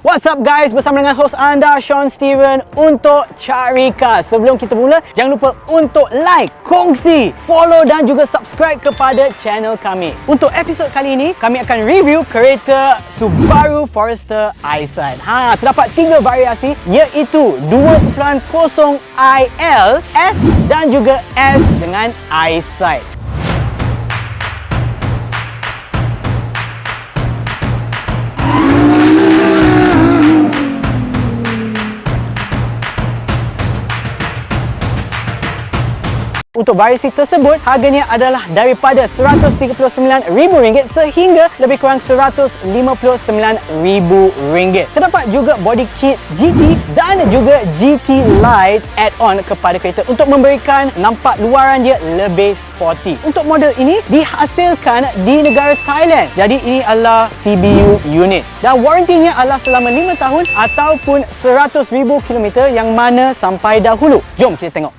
What's up guys, bersama dengan host anda Sean Steven untuk Carika. Sebelum kita mula, jangan lupa untuk like, kongsi, follow dan juga subscribe kepada channel kami. Untuk episod kali ini, kami akan review kereta Subaru Forester Eyesight. Terdapat 3 variasi iaitu 2.0i-L, S dan juga S dengan Eyesight. Untuk variasi tersebut, harganya adalah daripada RM139,000 sehingga lebih kurang RM159,000. Terdapat juga body kit GT dan juga GT Light add-on kepada kereta untuk memberikan nampak luaran dia lebih sporty. Untuk model ini dihasilkan di negara Thailand. Jadi ini adalah CBU unit. Dan warantinya adalah selama 5 tahun ataupun 100,000 km yang mana sampai dahulu. Jom kita tengok.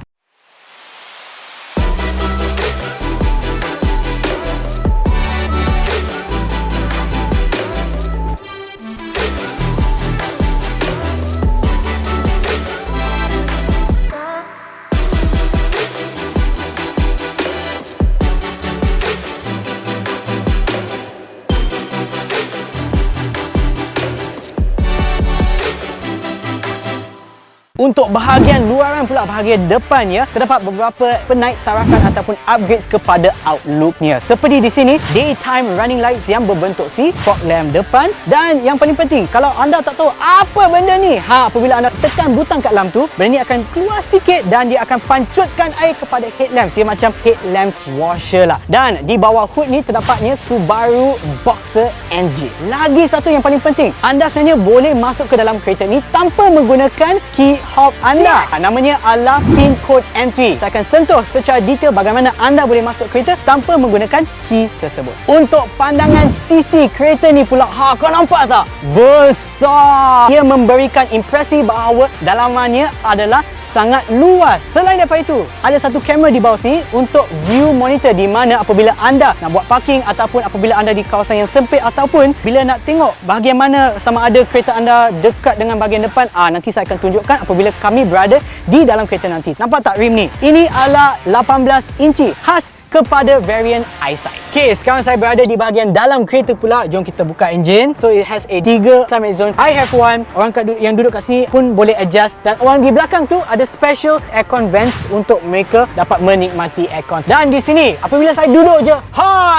Untuk bahagian luaran pula, bahagian depannya, terdapat beberapa penaik tarakan ataupun upgrades kepada outlooknya. Seperti di sini, daytime running lights yang berbentuk C, fog lamp depan, dan yang paling penting, kalau anda tak tahu apa benda ni, apabila anda tekan butang kat lamp tu, benda ni akan keluar sikit dan dia akan pancutkan air kepada headlamps. Dia macam headlamps washer lah. Dan di bawah hood ni terdapatnya Subaru Boxer engine. Lagi satu yang paling penting, anda sebenarnya boleh masuk ke dalam kereta ni tanpa menggunakan key hub anda. Namanya adalah pin code entry. Saya akan sentuh secara detail bagaimana anda boleh masuk kereta tanpa menggunakan key tersebut. Untuk pandangan sisi kereta ni pula, kau nampak tak? Besar. Ia memberikan impresi bahawa dalamannya adalah sangat luas. Selain daripada itu, ada satu kamera di bawah sini untuk view monitor, di mana apabila anda nak buat parking ataupun apabila anda di kawasan yang sempit ataupun bila nak tengok bahagian mana sama ada kereta anda dekat dengan bahagian depan, nanti saya akan tunjukkan apabila kami berada di dalam kereta nanti. Nampak tak rim ni? Ini adalah 18 inci khas kepada variant Eyesight. Okay, sekarang saya berada di bahagian dalam kereta pula. Jom kita buka enjin. So it has a 3 climate zone. I have one. Orang yang duduk kat sini pun boleh adjust. Dan orang di belakang tu ada special aircon vents untuk mereka dapat menikmati aircon. Dan di sini, apabila saya duduk je,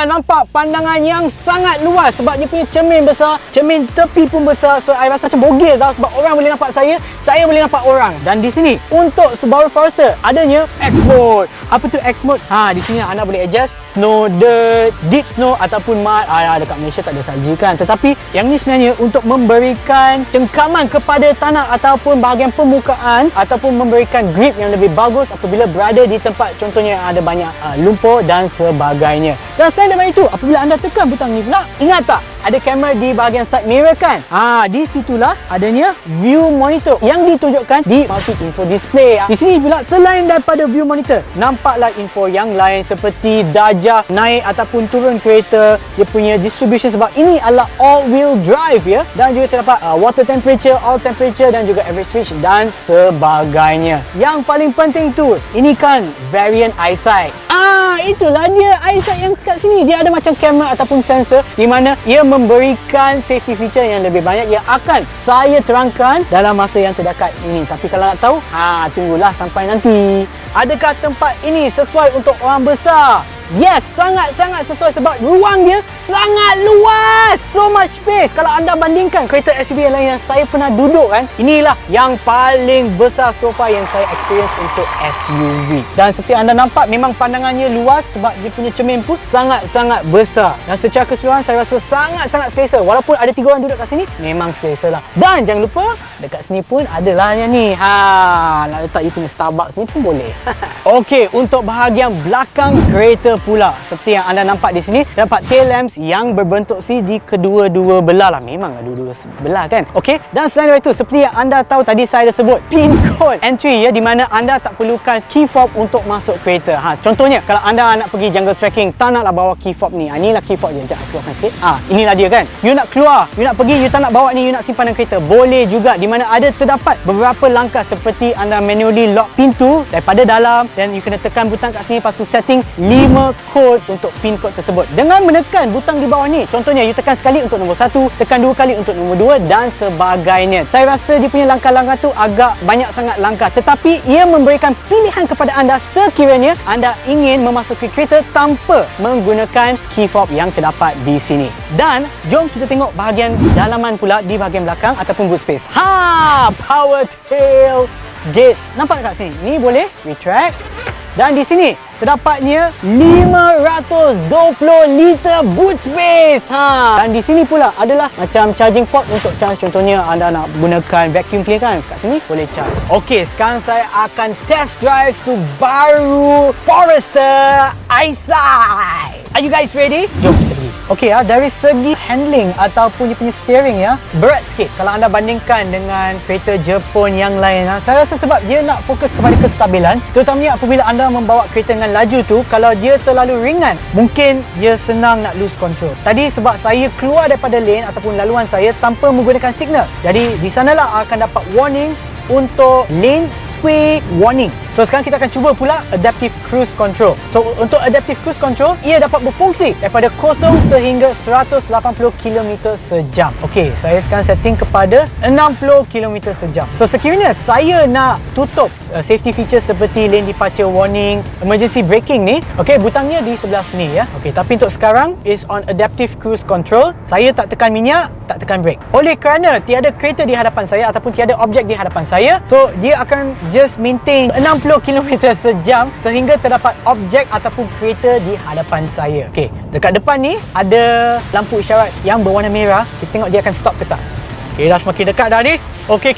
nampak pandangan yang sangat luas sebab dia punya cermin besar, cermin tepi pun besar. So I rasa macam bogil tau, sebab orang boleh nampak saya boleh nampak orang. Dan di sini, untuk Subaru Forester adanya X mode. Apa tu X mode? Di sini anda boleh adjust snow, dirt, deep snow ataupun mud. Dekat Malaysia tak ada salji kan. Tetapi yang ni sebenarnya untuk memberikan cengkaman kepada tanah ataupun bahagian permukaan ataupun memberikan grip yang lebih bagus apabila berada di tempat contohnya yang ada banyak lumpur dan sebagainya. Dan selain daripada itu, apabila anda tekan butang ni pula, ingat tak? Ada kamera di bahagian side mirror kan? Di situlah adanya view monitor yang ditunjukkan di multi info display. Di sini pula, selain daripada view monitor, nampaklah info yang lain seperti darjah naik ataupun turun kereta, dia punya distribution sebab ini adalah all wheel drive ya. Dan juga terdapat water temperature, oil temperature dan juga average speed dan sebagainya. Yang paling penting tu, ini kan variant Eyesight. Itulah dia Eyesight yang kat sini. Dia ada macam kamera ataupun sensor di mana ia memberikan safety feature yang lebih banyak yang akan saya terangkan dalam masa yang terdekat ini. Tapi kalau nak tahu, tunggulah sampai nanti. Adakah tempat ini sesuai untuk orang besar? Yes, sangat-sangat sesuai sebab ruang dia sangat luas. So much space. Kalau anda bandingkan kereta SUV yang lain yang saya pernah duduk kan, inilah yang paling besar so far yang saya experience untuk SUV. Dan seperti anda nampak, memang pandangannya luas sebab dia punya cermin pun sangat-sangat besar. Dan secara keseluruhan saya rasa sangat-sangat selesa. Walaupun ada 3 orang duduk kat sini, memang selesa lah. Dan jangan lupa, dekat sini pun adalah yang ni. Nak letak you punya Starbucks ni pun boleh. Okey, untuk bahagian belakang kereta pula seperti yang anda nampak di sini, dapat tail lamps yang berbentuk C di kedua-dua belah lah. Memang dua-dua belah kan. Okey, dan selain daripada itu, seperti yang anda tahu tadi saya dah sebut pin code entry ya, di mana anda tak perlukan key fob untuk masuk kereta. Contohnya kalau anda nak pergi jungle trekking, tak naklah bawa key fob ni. Inilah key fob dia. Sekejap keluarkan sikit. Inilah dia kan. You nak keluar, you nak pergi, you tak nak bawa ni, you nak simpan dalam kereta, boleh juga, di mana ada terdapat beberapa langkah seperti anda manually lock pintu daripada dalam, dan you kena tekan butang kat sini, lepas tu setting 5 kod untuk pin code tersebut dengan menekan butang di bawah ni. Contohnya you tekan sekali untuk nombor 1, tekan 2 kali untuk nombor 2 dan sebagainya. Saya rasa dia punya langkah-langkah tu agak banyak sangat langkah, tetapi ia memberikan pilihan kepada anda sekiranya anda ingin memasuki kereta tanpa menggunakan key fob yang terdapat di sini. Dan jom kita tengok bahagian dalaman pula di bahagian belakang ataupun boot space. Power tail gate. Nampak kat sini? Ni boleh retract. Dan di sini terdapatnya 520 liter boot space. Dan di sini pula adalah macam charging port untuk charge. Contohnya anda nak gunakan vacuum cleaner kan, kat sini boleh charge. Okey, sekarang saya akan test drive Subaru Forester Eyesight. Are you guys ready? Jom kita pergi. Okey, dari segi handling ataupun dia punya steering ya, berat sikit kalau anda bandingkan dengan kereta Jepun yang lain. Saya rasa sebab dia nak fokus kepada kestabilan, terutamanya apabila anda membawa kereta dengan laju tu. Kalau dia terlalu ringan, mungkin dia senang nak lose control. Tadi sebab saya keluar daripada lane ataupun laluan saya tanpa menggunakan signal, jadi di sanalah akan dapat warning untuk lane sway warning. So sekarang kita akan cuba pula adaptive cruise control. So untuk adaptive cruise control, ia dapat berfungsi daripada 0 sehingga 180 km sejam. Okey, saya sekarang setting kepada 60 km sejam. So sekiranya saya nak tutup safety feature seperti lane departure warning, emergency braking ni, okey, butangnya di sebelah sini ya. Okey, tapi untuk sekarang is on adaptive cruise control. Saya tak tekan minyak, tak tekan brake. Oleh kerana tiada kereta di hadapan saya ataupun tiada objek di hadapan saya, so dia akan just maintain 60 km sejam sehingga terdapat objek ataupun kereta di hadapan saya. Okey, dekat depan ni ada lampu isyarat yang berwarna merah. Kita tengok dia akan stop ke tak. Okey, dah semakin dekat dah ni. Okey.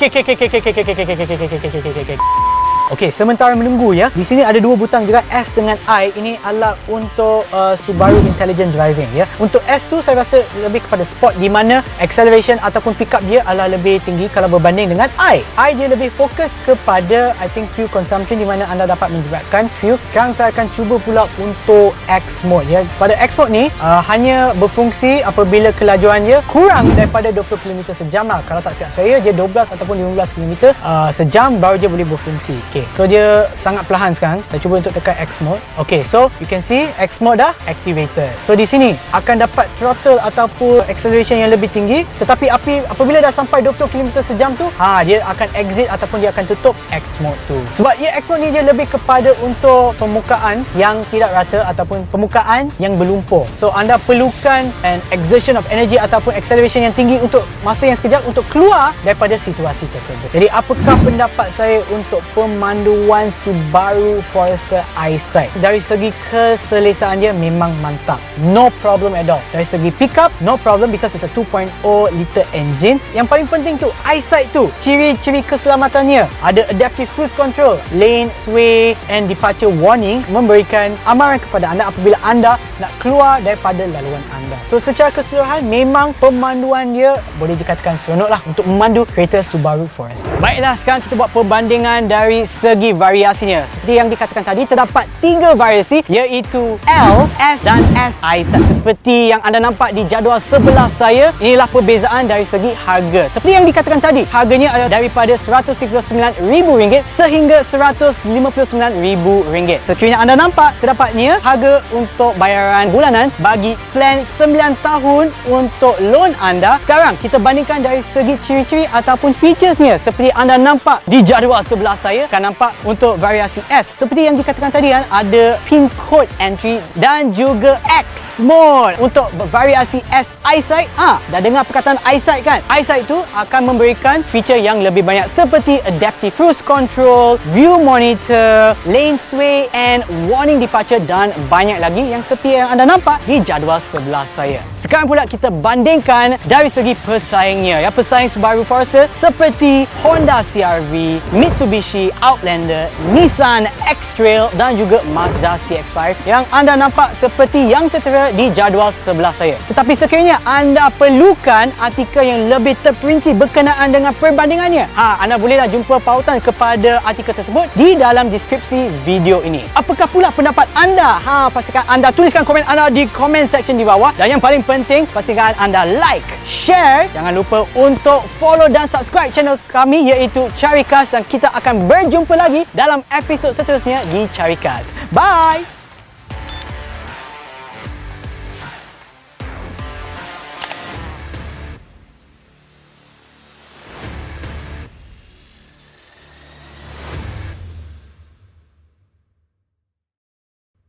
Okey, sementara menunggu ya, di sini ada dua butang juga, S dengan I. Ini adalah untuk Subaru Intelligent Driving ya. Untuk S tu saya rasa lebih kepada sport, di mana acceleration ataupun pick up dia adalah lebih tinggi kalau berbanding dengan I. I dia lebih fokus kepada fuel consumption, di mana anda dapat menjeratkan fuel. Sekarang saya akan cuba pula untuk X mode ya. Pada X mode ni hanya berfungsi apabila kelajuannya kurang daripada 20 km sejam lah. Kalau tak silap saya, dia 12 ataupun 15 km sejam baru dia boleh berfungsi. Okay, so dia sangat perlahan sekarang. Saya cuba untuk tekan X mode. Okay, so you can see X mode dah activated. So di sini akan dapat throttle ataupun acceleration yang lebih tinggi, tetapi apabila dah sampai 20 km sejam tu, dia akan exit ataupun dia akan tutup X mode tu. Sebab X mode ni dia lebih kepada untuk permukaan yang tidak rata ataupun permukaan yang berlumpur. So anda perlukan an exertion of energy ataupun acceleration yang tinggi untuk masa yang sekejap untuk keluar daripada situasi tersebut. Jadi apakah pendapat saya untuk pemanduan Subaru Forester Eyesight? Dari segi keselesaan dia memang mantap, no problem at all. Dari segi pickup, no problem because it's a 2.0 liter engine. Yang paling penting tu Eyesight tu, ciri-ciri keselamatannya ada adaptive cruise control, lane sway and departure warning, memberikan amaran kepada anda apabila anda nak keluar daripada laluan anda. So secara keseluruhan memang pemanduan dia boleh dikatakan seronok lah untuk memandu kereta Subaru Forester. Baiklah, sekarang kita buat perbandingan dari segi variasinya. Seperti yang dikatakan tadi, terdapat 3 variasi, iaitu L, S dan S Eyesight. Seperti yang anda nampak di jadual sebelah saya, inilah perbezaan dari segi harga. Seperti yang dikatakan tadi, harganya adalah daripada RM139,000 sehingga RM159,000. Sekiranya anda nampak, terdapatnya harga untuk bayaran bulanan bagi plan 9 tahun untuk loan anda. Sekarang kita bandingkan dari segi ciri-ciri ataupun featuresnya. Seperti anda nampak di jadual sebelah saya, akan nampak untuk variasi S, seperti yang dikatakan tadi kan, ada pin code entry dan juga X mode. Untuk variasi S Eyesight, dah dengar perkataan Eyesight kan? Eyesight tu akan memberikan feature yang lebih banyak seperti adaptive cruise control, view monitor, lane sway and warning departure dan banyak lagi yang seperti yang anda nampak di jadual sebelah saya. Sekarang pula kita bandingkan dari segi pesaingnya. Ya, pesaing Subaru Forester seperti Honda CR-V, Mitsubishi Outlander, Nissan X-Trail dan juga Mazda CX-5 yang anda nampak seperti yang tertera di jadual sebelah saya. Tetapi sekiranya anda perlukan artikel yang lebih terperinci berkenaan dengan perbandingannya, anda bolehlah jumpa pautan kepada artikel tersebut di dalam deskripsi video ini. Apakah pula pendapat anda? Pastikan anda tuliskan komen anda di komen section di bawah, dan yang paling penting pastikan anda like, share, jangan lupa untuk follow dan subscribe channel kami iaitu Caricast, dan kita akan berjumpa lagi dalam episod seterusnya di Caricast. Bye!